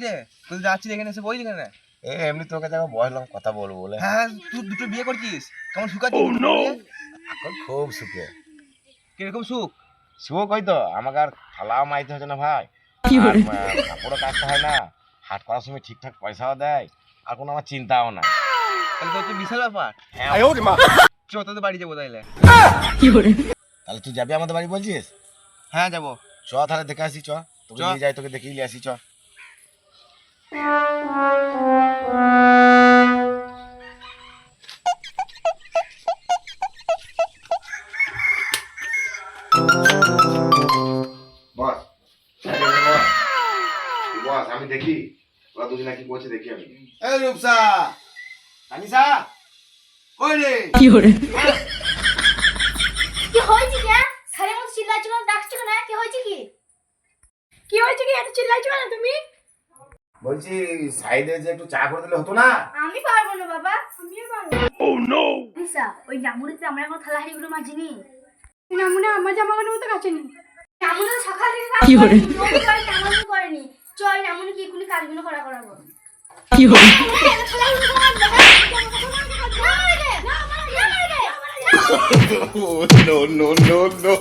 রে? তুই যাচ্ছিস এখানে এসে বইলি কেন? এমনি তোকে দেখো বসলাম কথা বলবো বলে। হ্যাঁ, তুই দুটো বিয়ে করছিস, কেমন সুখ আছে? এখন খুব সুখে। কিরকম সুখ? সুখ হয়তো আমাকে আর থালাও মাইতে হচ্ছে না ভাই, আর কাপড়ও কাচতে হয় না, হাট করার সময় ঠিকঠাক পয়সাও দেয়, আর কোনো আমার চিন্তাও না। তাহলে তো হচ্ছে বিশাল ব্যাপার। হ্যাঁ, চ তোদের বাড়ি যাবো তাইলে। তাহলে তুই যাবি আমাদের বাড়ি বলছিস? হ্যাঁ যাবো। চ তাহলে দেখে আসি, চ তোকে চ। নিয়ে যাই, তোকে দেখে নিয়ে আসি, চ। বস বস, আমি দেখি ওরা দুজনে কি করছে, দেখি আমি। এই রূপসা, তানিশা, কই রে? কি হয়েছে কি? সারে মতো চিল্লাচ্ছ কেন, ডাকছো কেন? কি হয়েছে কি? কি হয়েছে কি? এত চিল্লাচ্ছ কেন তুমি? বলছি সাইডে যে একটু চা করে দিলে হতো না? আমি পারবো না বাবা, আমিও পারবো না। ও নো লিসা, ওই নামুনিতে আমরা এখন থালা হাঁড়িগুলো মাজিনি। নামুনা আমার জামাগুলো মতো কাছেনি। নামুনা তো সকাল থেকে কাজ করেনি, রোজ করে নামুনা করেনি। চল নামুনা কি এগুলি কাজগুলো করাবো। কি হবে? No, no, no, no.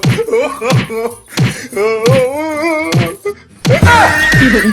কি হবে?